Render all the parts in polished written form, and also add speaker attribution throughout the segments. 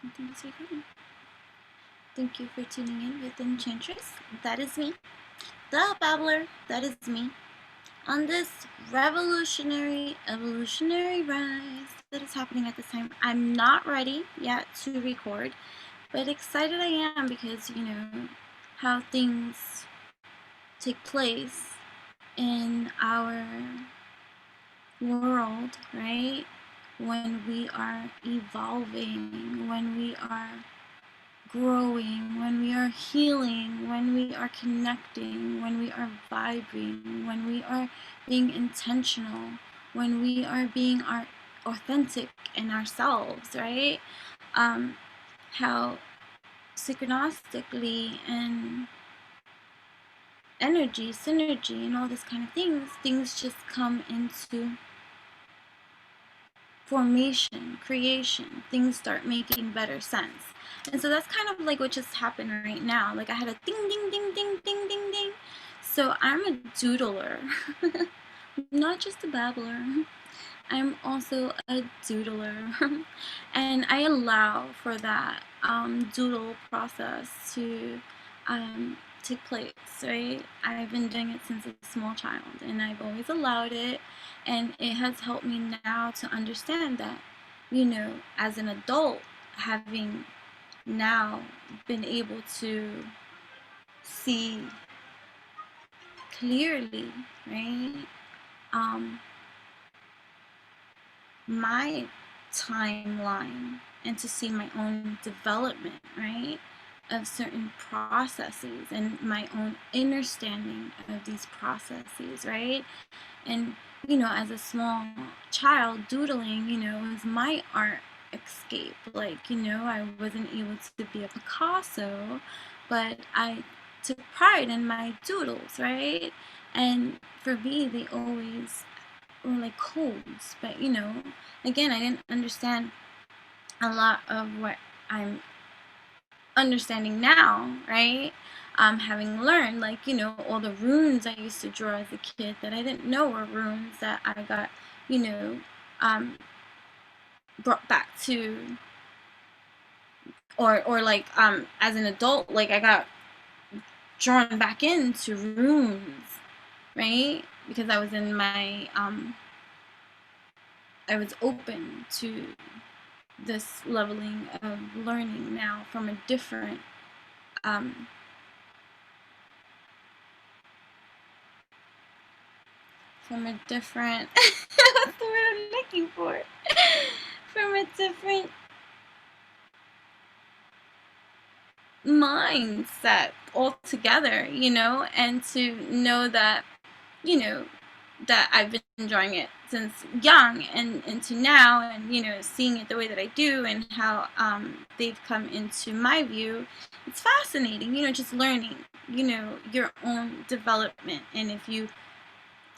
Speaker 1: Nothing to say recording. Thank you for tuning in with Enchantress. That is me. The Babbler. That is me. On this revolutionary, evolutionary rise that is happening at this time. I'm not ready yet to record, but excited I am because, how things take place in our world, right? When we are evolving, when we are growing, when we are healing, when we are connecting, when we are vibing, when we are being intentional, when we are being our authentic in ourselves, right? How synchronistically and energy, synergy, and all this kind of things just come into formation, creation, things start making better sense. And so that's kind of like what just happened right now. Like I had a ding, ding, ding, ding, ding, ding, ding. So I'm a doodler, not just a babbler. I'm also a doodler. And I allow for that doodle process to take place, right? I've been doing it since a small child, and I've always allowed it, and it has helped me now to understand that, as an adult, having now been able to see clearly, right? My timeline and to see my own development, right? Of certain processes and my own understanding of these processes, right? And, as a small child, doodling, was my art escape. Like, I wasn't able to be a Picasso, but I took pride in my doodles, right? And for me, they always were like codes, but again, I didn't understand a lot of what I'm understanding now, right? Having learned, like, all the runes I used to draw as a kid that I didn't know were runes that I got, brought back to, or like, as an adult, like I got drawn back into runes, right? Because I was in my, I was open to this leveling of learning now from a different what's the word I'm looking for, from a different mindset altogether, and to know that, that I've been drawing it since young and into now, and seeing it the way that I do and how they've come into my view. It's fascinating, just learning, your own development. And if you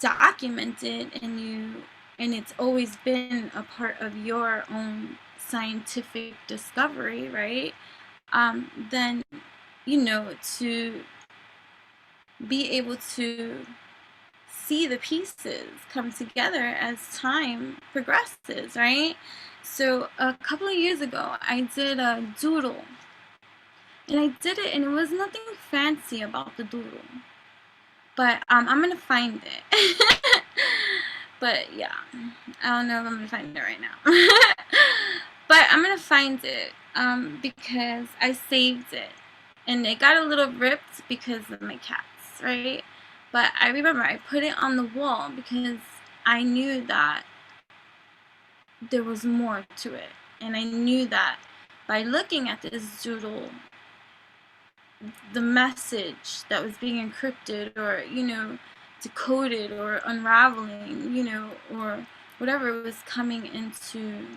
Speaker 1: document it and it's always been a part of your own scientific discovery, right? Then to be able to see the pieces come together as time progresses, right? So a couple of years ago, I did a doodle, and I did it, and it was nothing fancy about the doodle, but I'm gonna find it. But yeah, I don't know if I'm gonna find it right now. But I'm gonna find it because I saved it, and it got a little ripped because of my cats, right? But I remember I put it on the wall because I knew that there was more to it, and I knew that by looking at this doodle, the message that was being encrypted or decoded or unraveling, or whatever was coming into,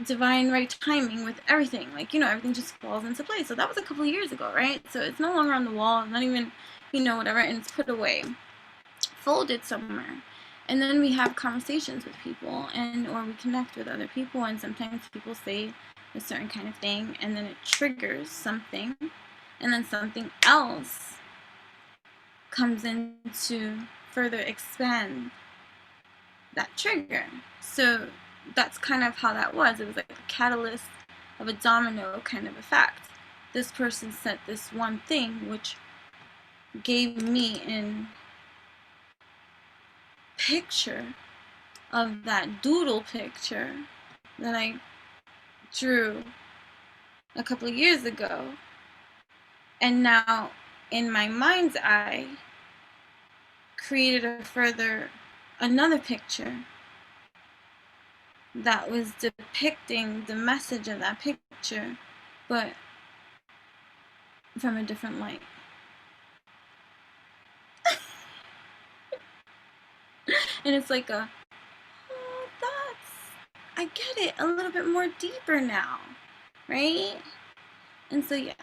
Speaker 1: divine right timing with everything, like, everything just falls into place. So that was a couple of years ago, right? So it's no longer on the wall, it's not even, whatever, and it's put away, folded somewhere. And then we have conversations with people, and or we connect with other people, and sometimes people say a certain kind of thing, and then it triggers something, and then something else comes in to further expand that trigger. So that's kind of how that was. It was like a catalyst of a domino kind of effect. This person said this one thing, which gave me an picture of that doodle picture that I drew a couple of years ago. And now, in my mind's eye, created another picture that was depicting the message of that picture, but from a different light. And it's like I get it a little bit more deeper now, right? And so, yeah.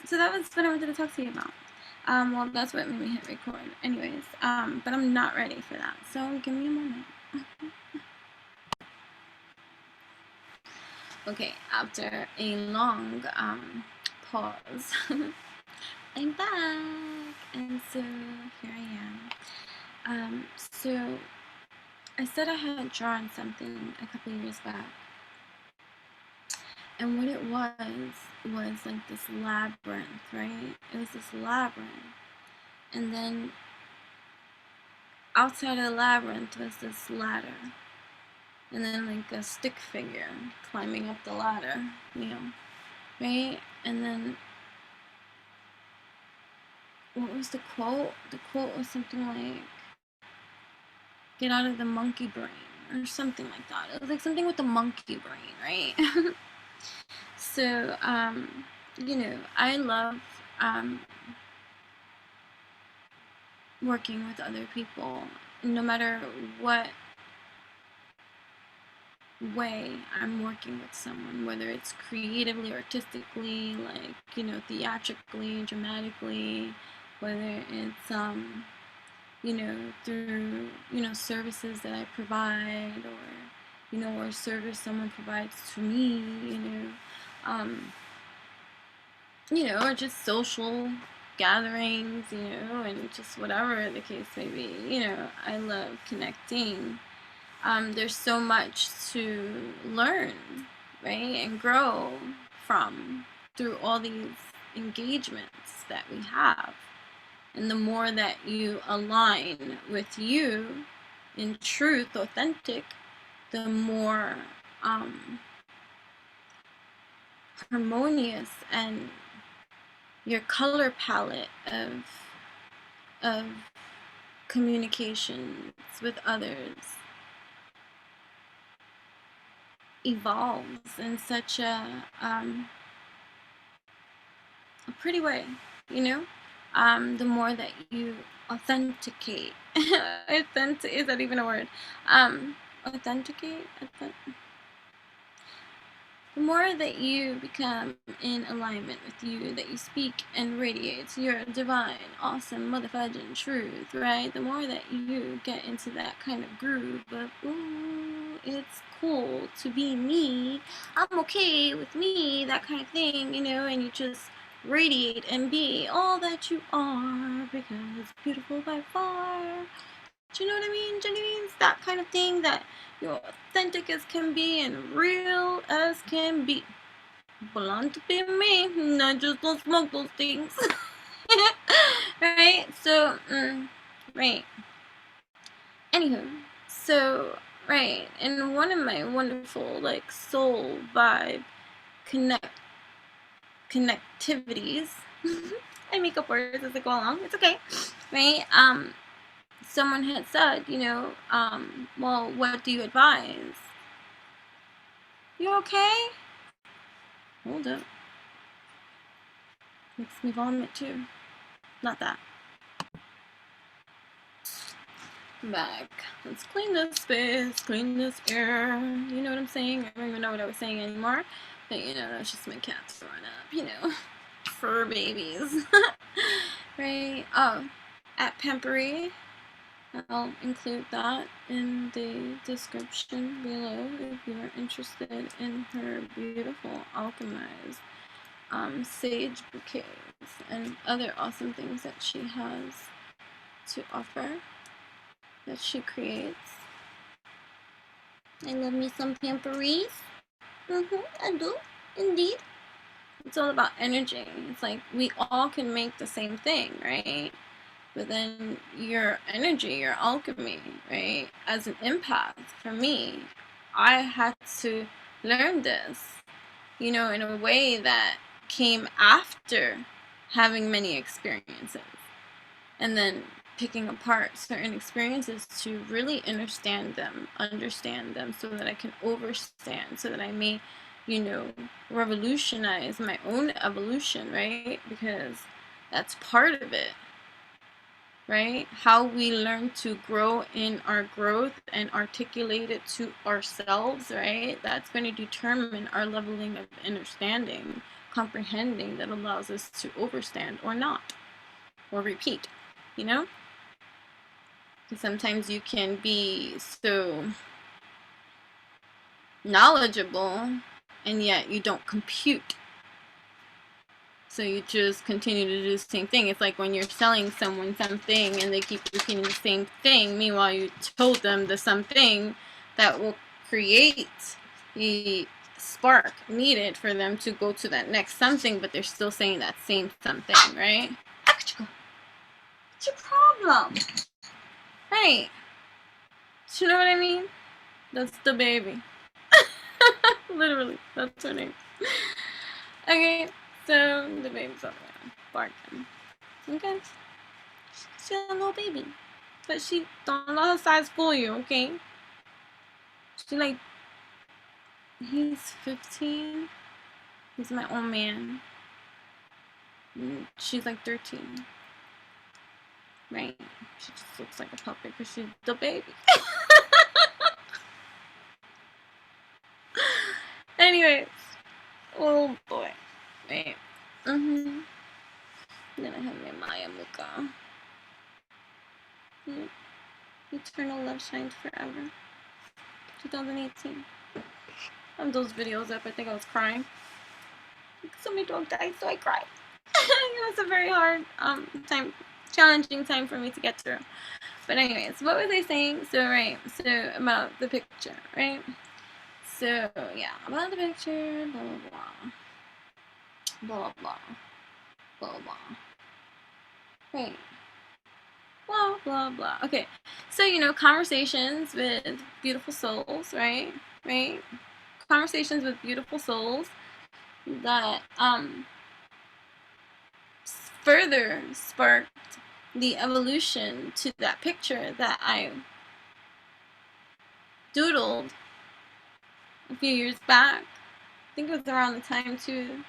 Speaker 1: So that was what I wanted to talk to you about. Well, that's what made me hit record. Anyways, but I'm not ready for that. So give me a moment. Okay, after a long pause, I'm back, and so here I am. So I said I had drawn something a couple years back, and what it was like this labyrinth, right? It was this labyrinth, and then outside of the labyrinth was this ladder, and then like a stick figure climbing up the ladder, right? And then what was the quote? The quote was something like, "Get out of the monkey brain," or something like that. It was like something with the monkey brain, right? So, I love working with other people, no matter what way I'm working with someone, whether it's creatively, artistically, like, theatrically, dramatically, whether it's, through, services that I provide, or service someone provides to me, or just social gatherings, and just whatever the case may be, I love connecting. There's so much to learn, right, and grow from through all these engagements that we have. And the more that you align with you in truth, authentic, the more harmonious and your color palette of communications with others evolves in such a pretty way, the more that you authenticate. Is that even a word? Authenticate? The more that you become in alignment with you, that you speak and radiate your divine, awesome, motherfucking truth, right? The more that you get into that kind of groove of, ooh, it's cool to be me, I'm okay with me, that kind of thing, and you just radiate and be all that you are, because beautiful by far. Do you know what I mean, Jenny? That kind of thing, that you're authentic as can be and real as can be. Belong to be me, not just don't smoke those things. Right? So, right. Anywho, so, right, and one of my wonderful, like, soul vibe connectivities, I make up words as I go along, it's okay, right? Someone had said, well, what do you advise? You okay? Hold up. Makes me vomit too. Not that. Back. Let's clean this space, clean this air. You know what I'm saying? I don't even know what I was saying anymore. But, that's just my cats throwing up, fur babies. Right? Oh, at Pempery. I'll include that in the description below if you are interested in her beautiful alchemized sage bouquets and other awesome things that she has to offer, that she creates. I love me some pamperies. I do, indeed. It's all about energy. It's like we all can make the same thing, right? But then your energy, your alchemy, right? As an empath, for me, I had to learn this, in a way that came after having many experiences. And then picking apart certain experiences to really understand them, so that I can overstand, so that I may, revolutionize my own evolution, right? Because that's part of it, right? How we learn to grow in our growth and articulate it to ourselves, right? That's going to determine our leveling of understanding, comprehending, that allows us to overstand or not, or repeat, you know? Because sometimes you can be so knowledgeable and yet you don't compute. So you just continue to do the same thing. It's like when you're selling someone something and they keep repeating the same thing. Meanwhile, you told them the something that will create the spark needed for them to go to that next something, but they're still saying that same something, right? What's your problem? Right. Do you know what I mean? That's the baby. Literally, that's her name. Okay, so the baby's over there barking. Okay, she's a little baby, but she don't let her size fool you. Okay, she like, he's 15. He's my old man. She's like 13. Right? She just looks like a puppet because she's the baby. Anyways, oh boy. Wait. Then I have my Maya Muka. Eternal Love Shines Forever. 2018. On those videos up, I think I was crying. So many dogs died, so I cried. It was a very hard time, challenging time for me to get through. But anyways, what was I saying? So about the picture, right? So yeah, about the picture, blah blah blah, blah blah blah blah. Right. Blah blah blah. Okay, so conversations with beautiful souls, right? Right. Conversations with beautiful souls that further sparked the evolution to that picture that I doodled a few years back. I think it was around the time too.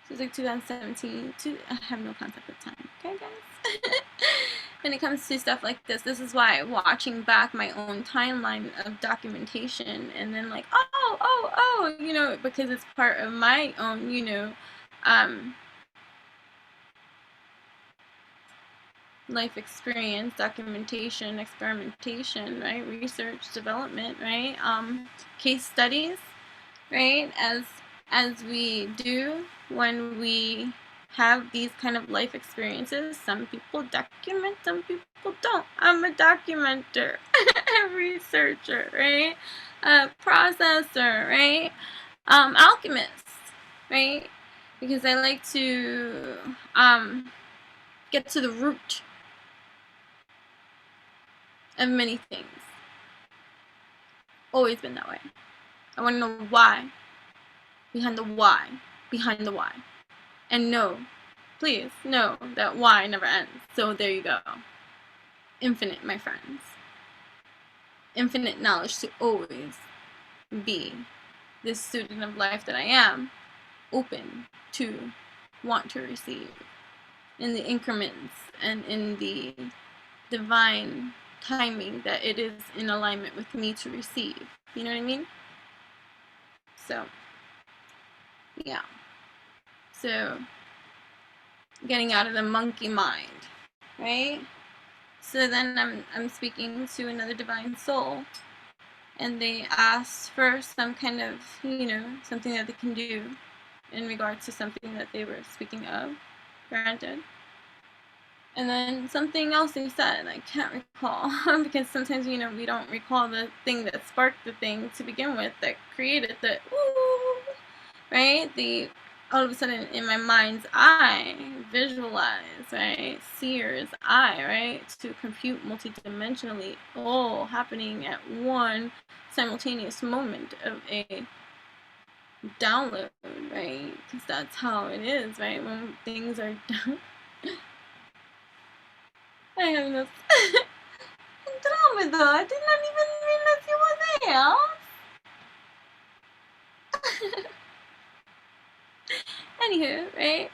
Speaker 1: It was like 2017. I have no concept of time. Okay, guys. When it comes to stuff like this is why watching back my own timeline of documentation and then like, because it's part of my own, life experience, documentation, experimentation, right? Research, development, right? Case studies, right? As we do when we have these kind of life experiences. Some people document, some people don't. I'm a documenter, a researcher, right? A processor, right? Alchemist, right? Because I like to get to the root of many things. Always been that way. I want to know why. Behind the why. Behind the why. And please know that why never ends. So there you go. Infinite, my friends. Infinite knowledge to always be this student of life that I am, open to want to receive in the increments and in the divine timing that it is in alignment with me to receive. You know what I mean? So, yeah. So, getting out of the monkey mind, right? So then I'm speaking to another divine soul, and they asked for some kind of, something that they can do in regards to something that they were speaking of. Granted. And then something else they said, I can't recall, because sometimes, we don't recall the thing that sparked the thing to begin with, that created the ooh, right? All of a sudden in my mind's eye, visualize, right? Seer's eye, right? To compute multidimensionally, all happening at one simultaneous moment of a download, right? Because that's how it is, right? When things are done. I have no Andromeda. I did not even realize you were there. Anywho, right?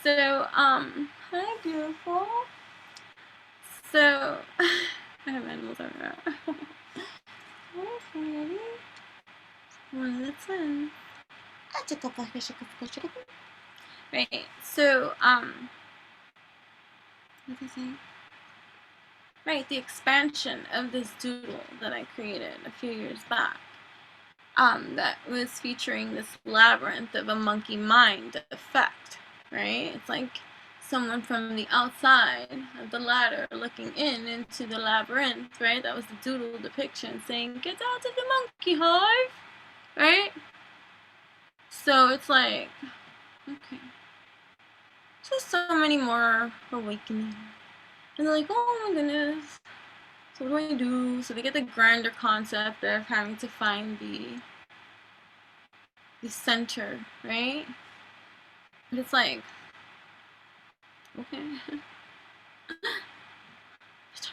Speaker 1: So, hi, beautiful. So, I have animals everywhere. One at a time. Right. So, what was I saying? Right, the expansion of this doodle that I created a few years back. That was featuring this labyrinth of a monkey mind effect, right? It's like someone from the outside of the ladder looking into the labyrinth, right? That was the doodle depiction saying, "Get out of the monkey hive," right? So it's like, okay, just so many more awakening. And they're like, oh my goodness, so what do I do? So they get the grander concept of having to find the center, right? But it's like, okay,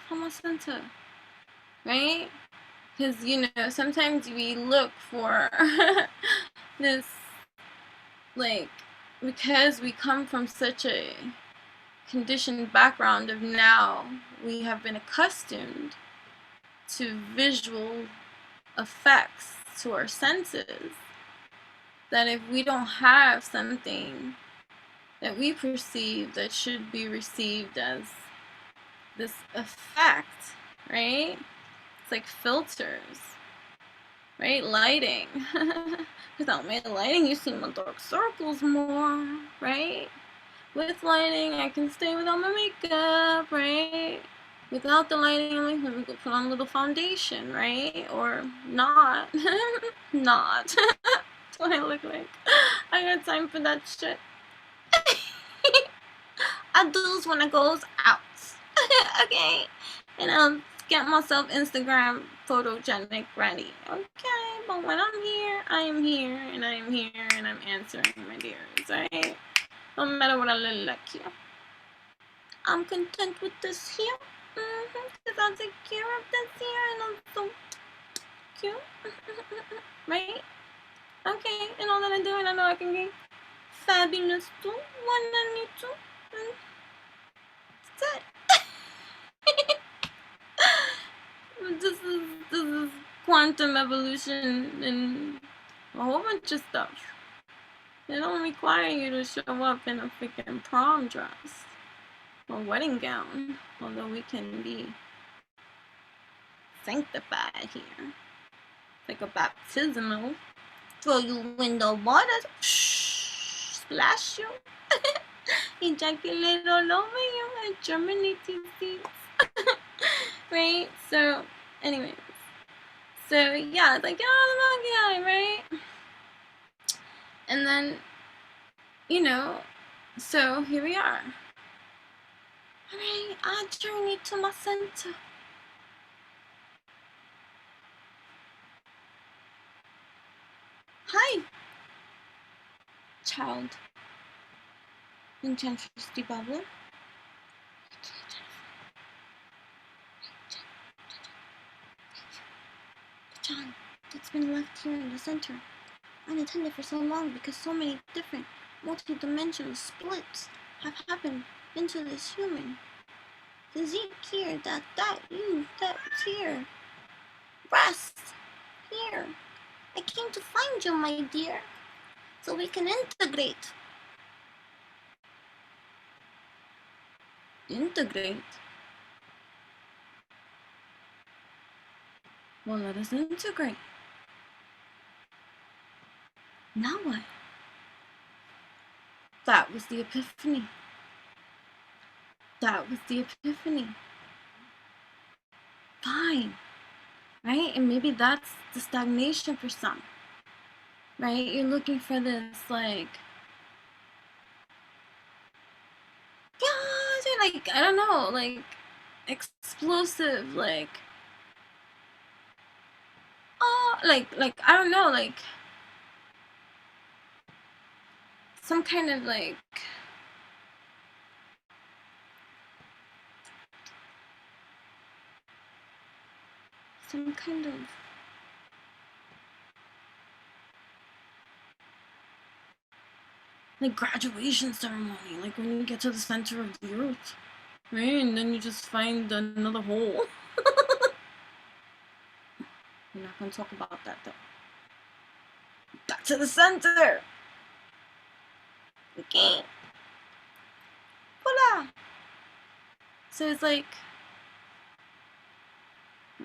Speaker 1: from a center, right? Because sometimes we look for this, like, because we come from such a conditioned background of now we have been accustomed to visual effects to our senses, that if we don't have something that we perceive that should be received as this effect, right? It's like filters, right? Lighting. Without my lighting, you see my dark circles more, right? With lighting, I can stay without my makeup, right? Without the lighting, I'm like, let me go put on a little foundation, right? Or not. Not. That's what I look like. I got time for that shit. I do's when I goes out. Okay? And I'll get myself Instagram photogenic ready. Okay? But when I'm here, I am here, and I am here, and I'm answering, my dears, right? No matter what I look like here. I'm content with this here. Because I'll take care of this here, and I'm so cute. Right? Okay, and all that I do, and I know I can be fabulous too. One I need to. That's it. This is quantum evolution and a whole bunch of stuff. They don't require you to show up in a freaking prom dress or wedding gown, although we can be sanctified here. Like a baptismal. Throw you in the water, splash you, ejaculate all over you, and germinate these seeds. Right? So, anyways. So, yeah, it's like, oh, the monkey eye, right? And then, so here we are. Alright, I journey to my center. Hi, child. Enchantress Babbler. The child that's been left here in the center, unattended for so long because so many different multi-dimensional splits have happened into this human. Physique here, that, you, that, here. Rest, here. I came to find you, my dear, so we can integrate. Integrate? Well, let us integrate. Now what? That was the epiphany. that was the epiphany. Fine, right? And maybe that's the stagnation for some, right? You're looking for this, like, like, I don't know, like, explosive, like, oh, like, I don't know, like, some kind of, like, some kind of, like, graduation ceremony, like when you get to the center of the earth, right? And then you just find another hole. We're not gonna talk about that though. Back to the center. Okay. Voila. So it's like,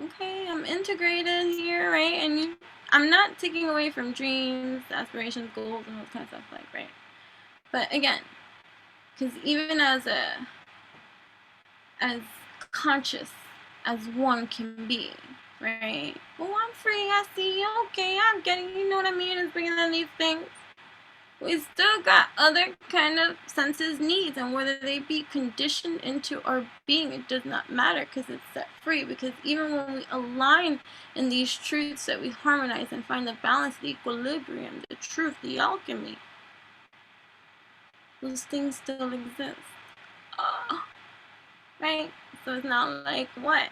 Speaker 1: okay, I'm integrated here, right? And I'm not taking away from dreams, aspirations, goals, and all that kind of stuff, like, right? But again, because even as conscious as one can be, right? Oh, I'm free, I see, okay, I'm getting, you know what I mean, it's bringing in these things. We still got other kind of senses, needs, and whether they be conditioned into our being, it does not matter because it's set free. Because even when we align in these truths that we harmonize and find the balance, the equilibrium, the truth, the alchemy, those things still exist. Right? So it's not like what?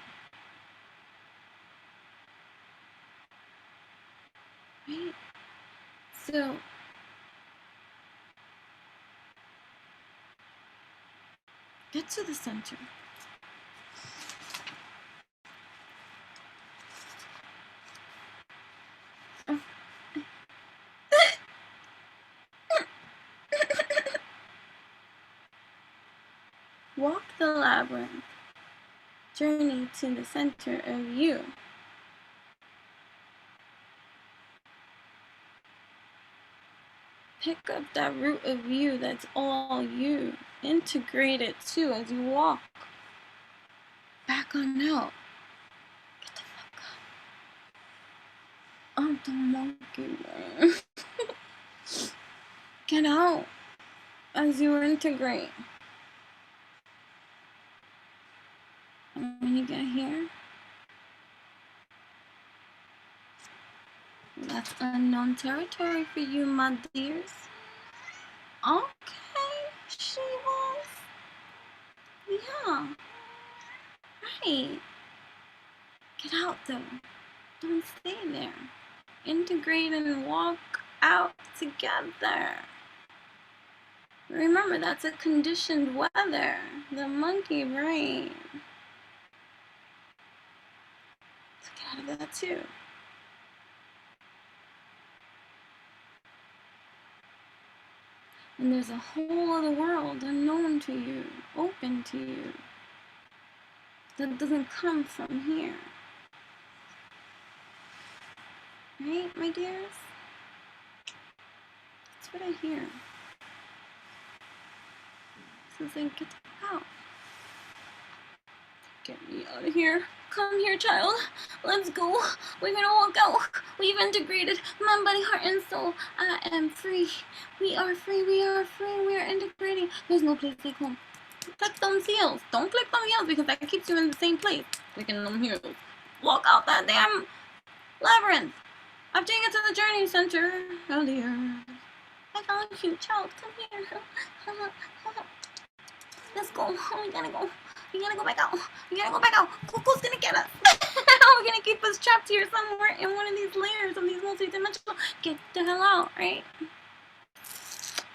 Speaker 1: Right? So get to the center. Walk the labyrinth. Journey to the center of you. Pick up that root of you that's all you. Integrate it too as you walk. Back on out. Get the fuck up. I'm the monkey, man. Get out as you integrate. And when you get here, that's unknown territory for you, my dears. Okay, she was. Yeah. Right. Get out though. Don't stay there. Integrate and walk out together. Remember, that's a conditioned weather. The monkey brain. So get out of that too. And there's a whole other world unknown to you, open to you, that doesn't come from here. Right, my dears? That's what I hear. So it's like, get out. Get me out of here. Come here, child. Let's go. We're gonna walk out. We've integrated mind, body, heart, and soul. I am free. We are free. We are free. We are integrating. There's no place like home. Click those heels. Don't click those heels because that keeps you in the same place. Clicking them heels. Walk out that damn labyrinth. I've taken you to the journey center earlier. I found you, child. Come here. Let's go. We gotta go. We gotta go back out. We gotta go back out. Coco's gonna get us. We're gonna keep us trapped here somewhere in one of these layers of these multidimensional. Get the hell out, right?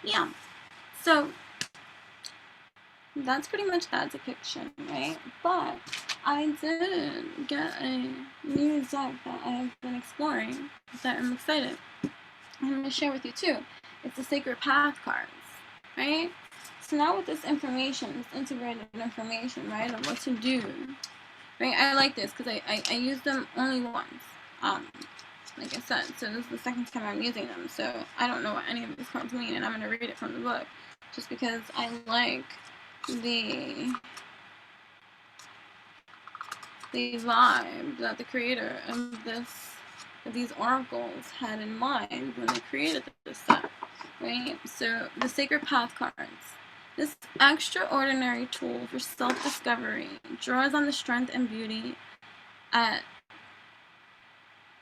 Speaker 1: Yeah. So that's pretty much that depiction, right? But I did get a new deck that I've been exploring that I'm excited. I'm gonna share with you too. It's the Sacred Path cards, right? So now with this information, this integrated information, right, of what to do, right? I like this because I use them only once, like I said. So this is the second time I'm using them. So I don't know what any of these cards mean, and I'm gonna read it from the book, just because I like the vibe that the creator of these oracles had in mind when they created this set, right? So the Sacred Path cards. This extraordinary tool for self-discovery draws on the strength and beauty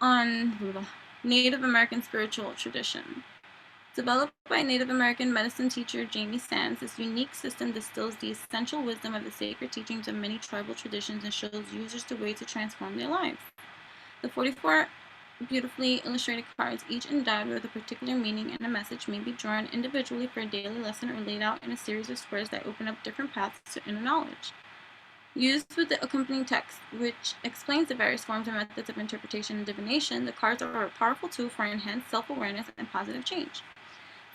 Speaker 1: on Native American spiritual tradition. Developed by Native American medicine teacher Jamie Sands, this unique system distills the essential wisdom of the sacred teachings of many tribal traditions and shows users the way to transform their lives. The 44 beautifully illustrated cards, each endowed with a particular meaning and a message, may be drawn individually for a daily lesson or laid out in a series of squares that open up different paths to inner knowledge. Used with the accompanying text, which explains the various forms and methods of interpretation and divination, the cards are a powerful tool for enhanced self-awareness and positive change.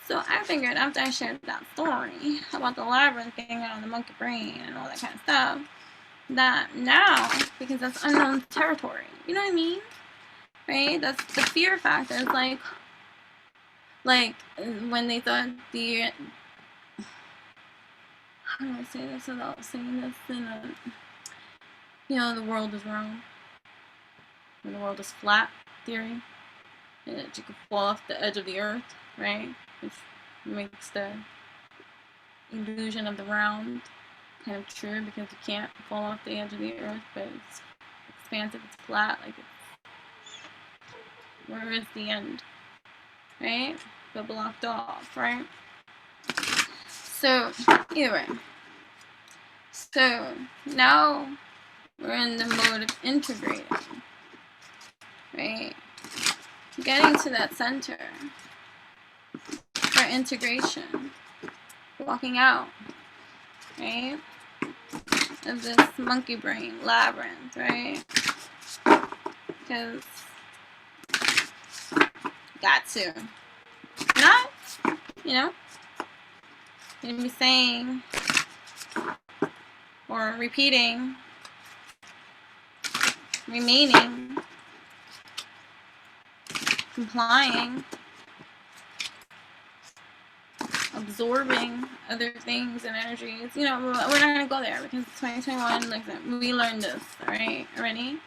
Speaker 1: So I figured after I shared that story about the labyrinth getting out of the monkey brain and all that kind of stuff, that now, because that's unknown territory, you know what I mean? Right? That's the fear factor. It's like when they thought the, how do I say this without saying this in a, the world is round, and the world is flat theory, and that you could fall off the edge of the earth, right? Which makes the illusion of the round kind of true because you can't fall off the edge of the earth, but it's expansive, it's flat, like it's, where is the end, right? But blocked off, right? So, either way. So, now we're in the mode of integrating, right? Getting to that center for integration, walking out, right? Of this monkey brain labyrinth, right? Because got to. Not, gonna be saying or repeating, remaining, complying, absorbing other things and energies. We're not gonna go there because 2021, like we learned this, alright, already.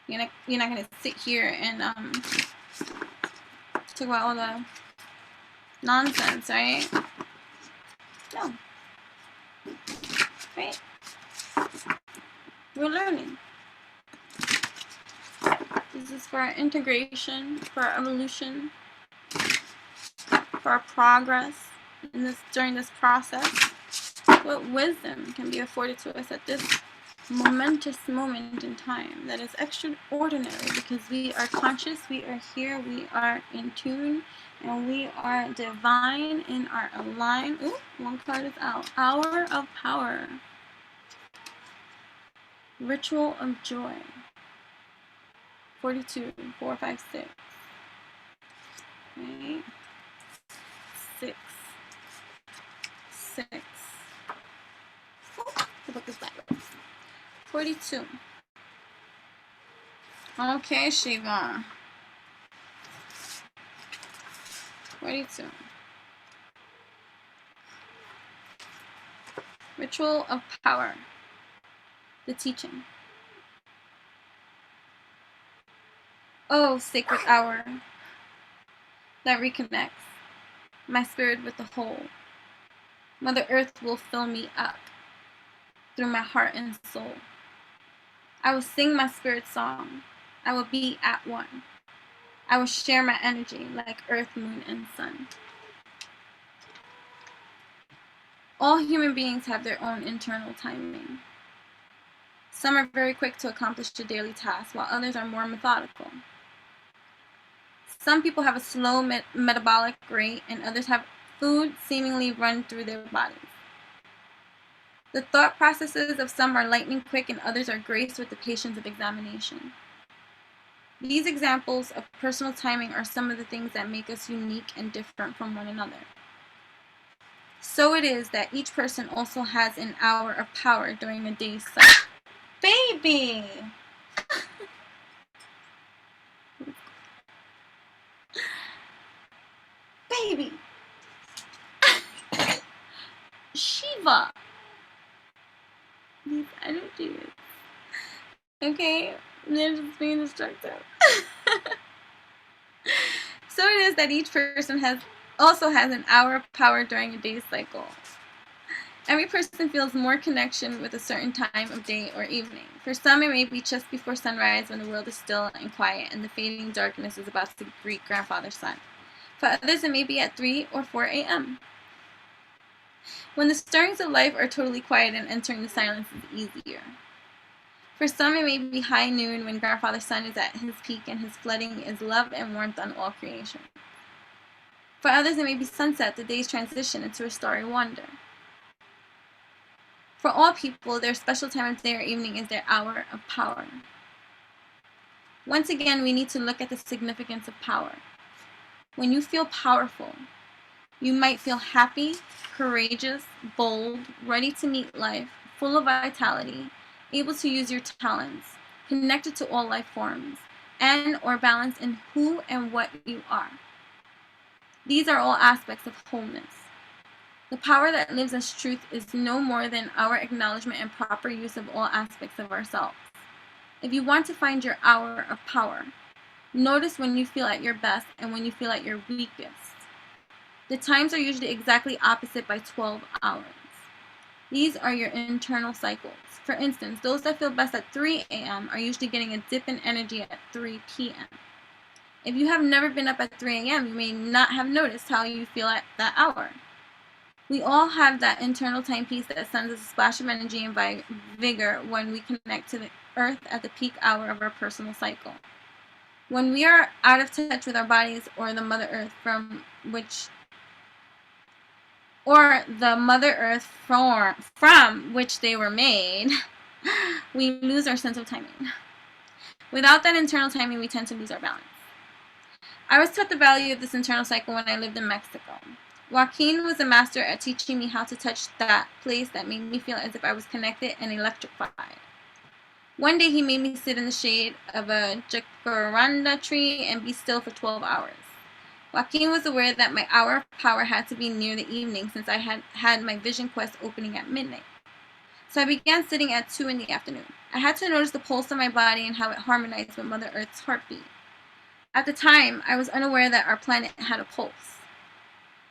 Speaker 1: You're not gonna sit here and talk about all the nonsense, right? No. Right? We're learning. This is for our integration, for our evolution, for our progress during this process. What wisdom can be afforded to us at this momentous moment in time that is extraordinary because we are conscious, we are here, we are in tune, and we are divine in our align. Ooh, one card is out. Hour of Power. Ritual of Joy. 42, 4, 5, 6. Okay. 6. 6. Oh, the book is backwards. 42. Okay, Shiva. 42. Ritual of Power. The teaching. Oh, sacred hour that reconnects my spirit with the whole. Mother Earth will fill me up through my heart and soul. I will sing my spirit song. I will be at one. I will share my energy like earth, moon, and sun. All human beings have their own internal timing. Some are very quick to accomplish a daily task, while others are more methodical. Some people have a slow metabolic rate, and others have food seemingly run through their bodies. The thought processes of some are lightning quick, and others are graced with the patience of examination. These examples of personal timing are some of the things that make us unique and different from one another. So it is that each person also has an hour of power during a day's cycle. Baby! Baby! Shiva! Jeez. Okay, they're just being destructive. So it is that each person also has an hour of power during a day's cycle. Every person feels more connection with a certain time of day or evening. For some, it may be just before sunrise when the world is still and quiet and the fading darkness is about to greet Grandfather Sun. For others, it may be at 3 or 4 a.m. when the stirrings of life are totally quiet and entering the silence is easier. For some, it may be high noon when Grandfather Sun is at his peak and his flooding is love and warmth on all creation. For others, it may be sunset, the day's transition into a starry wonder. For all people, their special time of day or evening is their hour of power. Once again, we need to look at the significance of power. When you feel powerful, you might feel happy, courageous, bold, ready to meet life, full of vitality, able to use your talents, connected to all life forms, and or balanced in who and what you are. These are all aspects of wholeness. The power that lives as truth is no more than our acknowledgement and proper use of all aspects of ourselves. If you want to find your hour of power, notice when you feel at your best and when you feel at your weakest. The times are usually exactly opposite by 12 hours. These are your internal cycles. For instance, those that feel best at 3 a.m. are usually getting a dip in energy at 3 p.m. If you have never been up at 3 a.m., you may not have noticed how you feel at that hour. We all have that internal timepiece that sends us a splash of energy and vigor when we connect to the earth at the peak hour of our personal cycle. When we are out of touch with our bodies or the Mother Earth from which they were made, we lose our sense of timing. Without that internal timing, we tend to lose our balance. I was taught the value of this internal cycle when I lived in Mexico. Joaquin was a master at teaching me how to touch that place that made me feel as if I was connected and electrified. One day he made me sit in the shade of a jacaranda tree and be still for 12 hours. Joaquin was aware that my hour of power had to be near the evening since I had my vision quest opening at midnight. So I began sitting at 2 in the afternoon. I had to notice the pulse of my body and how it harmonized with Mother Earth's heartbeat. At the time, I was unaware that our planet had a pulse.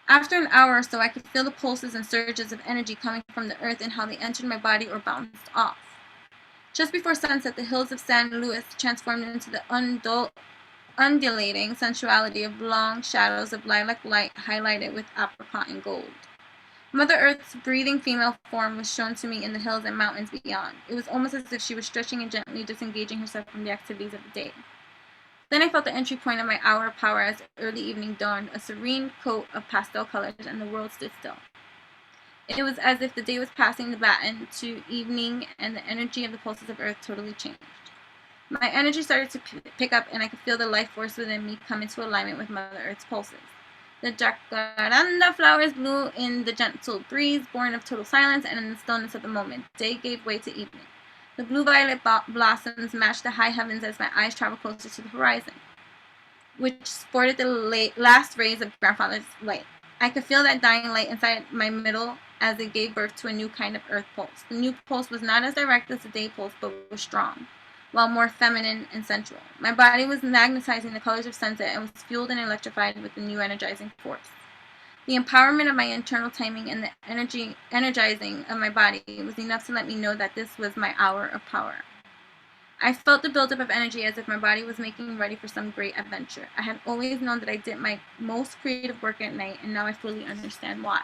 Speaker 1: After an hour or so, I could feel the pulses and surges of energy coming from the earth and how they entered my body or bounced off. Just before sunset, the hills of San Luis transformed into the undulating sensuality of long shadows of lilac light highlighted with apricot and gold. Mother Earth's breathing female form was shown to me in the hills and mountains beyond. It was almost as if she was stretching and gently disengaging herself from the activities of the day. Then I felt the entry point of my hour of power as early evening dawned, a serene coat of pastel colors, and the world stood still. It was as if the day was passing the baton to evening and the energy of the pulses of earth totally changed. My energy started to pick up and I could feel the life force within me come into alignment with Mother Earth's pulses. The jacaranda flowers blew in the gentle breeze, born of total silence and in the stillness of the moment. Day gave way to evening. The blue-violet blossoms matched the high heavens as my eyes traveled closer to the horizon, which sported the last rays of Grandfather's light. I could feel that dying light inside my middle as it gave birth to a new kind of earth pulse. The new pulse was not as direct as the day pulse, but was strong, while more feminine and sensual. My body was magnetizing the colors of sunset and was fueled and electrified with the new energizing force. The empowerment of my internal timing and the energizing of my body was enough to let me know that this was my hour of power. I felt the buildup of energy as if my body was making ready for some great adventure. I had always known that I did my most creative work at night, and now I fully understand why.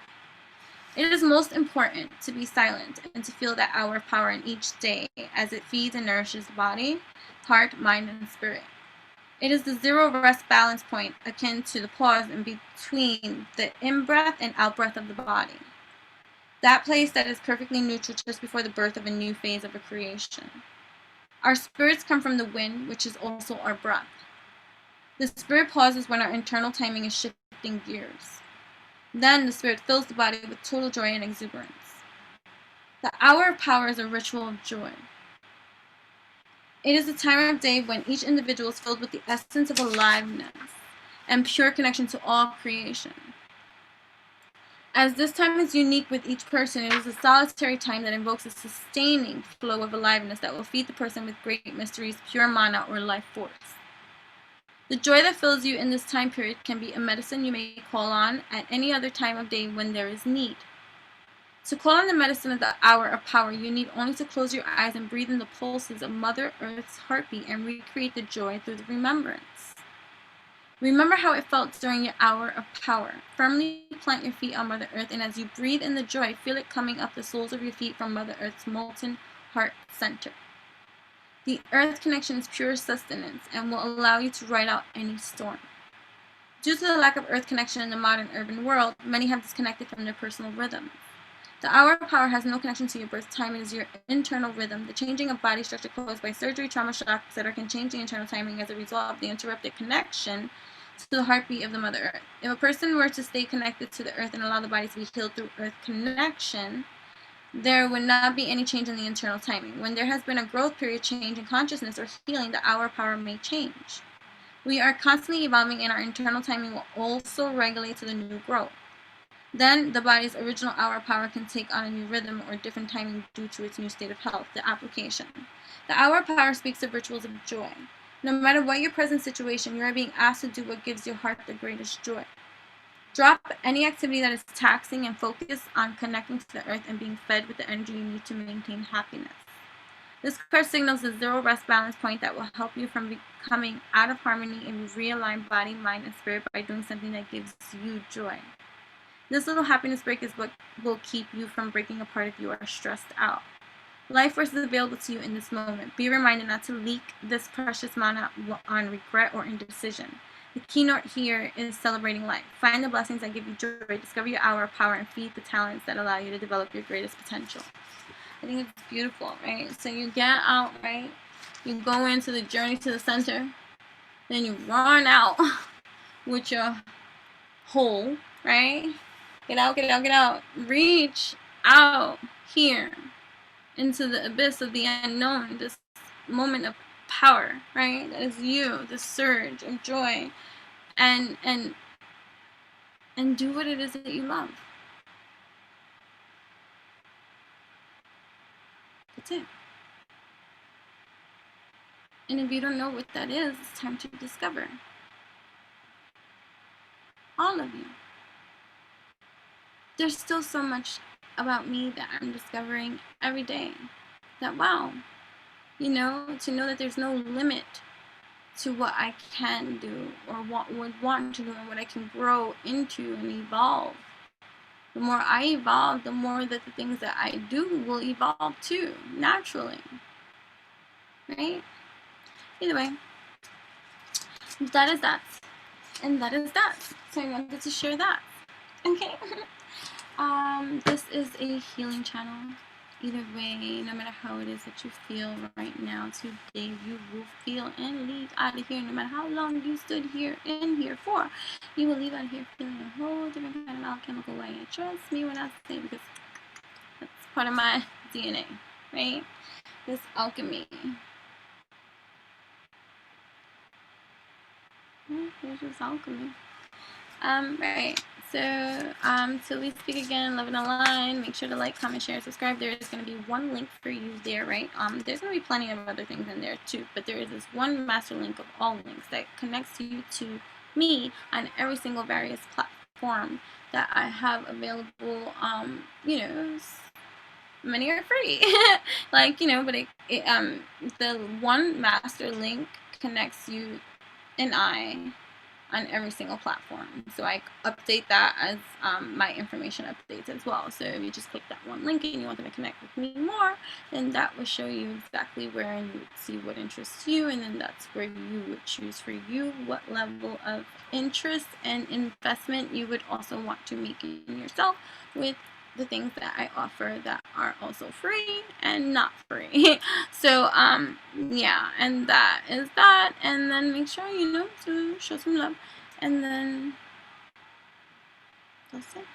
Speaker 1: It is most important to be silent and to feel that hour of power in each day as it feeds and nourishes the body, heart, mind, and spirit. It is the zero rest balance point akin to the pause in between the in-breath and out-breath of the body. That place that is perfectly neutral just before the birth of a new phase of a creation. Our spirits come from the wind, which is also our breath. The spirit pauses when our internal timing is shifting gears. Then the spirit fills the body with total joy and exuberance. The hour of power is a ritual of joy. It is a time of day when each individual is filled with the essence of aliveness and pure connection to all creation. As this time is unique with each person, it is a solitary time that invokes a sustaining flow of aliveness that will feed the person with great mysteries, pure mana, or life force. The joy that fills you in this time period can be a medicine you may call on at any other time of day when there is need. To call on the medicine of the hour of power, you need only to close your eyes and breathe in the pulses of Mother Earth's heartbeat and recreate the joy through the remembrance. Remember how it felt during your hour of power. Firmly plant your feet on Mother Earth, and as you breathe in the joy, feel it coming up the soles of your feet from Mother Earth's molten heart center. The Earth connection is pure sustenance and will allow you to ride out any storm. Due to the lack of Earth connection in the modern urban world, many have disconnected from their personal rhythms. The hour of power has no connection to your birth time. It is your internal rhythm. The changing of body structure caused by surgery, trauma, shock, etc. can change the internal timing as a result of the interrupted connection to the heartbeat of the Mother Earth. If a person were to stay connected to the Earth and allow the body to be healed through Earth connection, there would not be any change in the internal timing. When there has been a growth period change in consciousness or healing, the hour of power may change. We are constantly evolving, and our internal timing will also regulate to the new growth. Then the body's original hour of power can take on a new rhythm or different timing due to its new state of health. The application. The hour of power speaks of rituals of joy. No matter what your present situation, you are being asked to do what gives your heart the greatest joy. Drop any activity that is taxing and focus on connecting to the earth and being fed with the energy you need to maintain happiness. This card signals the zero rest balance point that will help you from becoming out of harmony and realign body, mind, and spirit by doing something that gives you joy. This little happiness break is what will keep you from breaking apart if you are stressed out. Life force is available to you in this moment. Be reminded not to leak this precious mana on regret or indecision. The keynote here is celebrating life. Find the blessings that give you joy, discover your hour of power, and feed the talents that allow you to develop your greatest potential. I think it's beautiful, right? So you get out, right? You go into the journey to the center, then you run out with your hole, right? Get out, get out, get out. Reach out here into the abyss of the unknown, this moment of power, right? That is you, the surge of joy, and do what it is that you love. That's it. And if you don't know what that is, it's time to discover. All of you. There's still so much about me that I'm discovering every day. That, wow, you know, to know that there's no limit to what I can do or what would want to do and what I can grow into and evolve. The more I evolve, the more that the things that I do will evolve too, naturally. Right? Either way, that is that. And that is that. So I wanted to share that. Okay? This is a healing channel. Either way, no matter how it is that you feel right now, today you will feel and leave out of here. No matter how long you stood here in here for, you will leave out of here feeling a whole different kind of alchemical way. And trust me when I say, because that's part of my DNA, right? This alchemy. There's this alchemy. Right. So, till we speak again, love and align. Make sure to like, comment, share, subscribe. There is going to be one link for you there, right? There's going to be plenty of other things in there too, but there is this one master link of all links that connects you to me on every single various platform that I have available. You know, many are free, like, you know, but the one master link connects you and I on every single platform. So I update that as my information updates as well. So if you just click that one link and you want them to connect with me more, then that will show you exactly where, and you would see what interests you, and then that's where you would choose for you what level of interest and investment you would also want to make in yourself with the things that I offer that are also free and not free. So yeah, and that is that. And then make sure, you know, to show some love, and then that's it.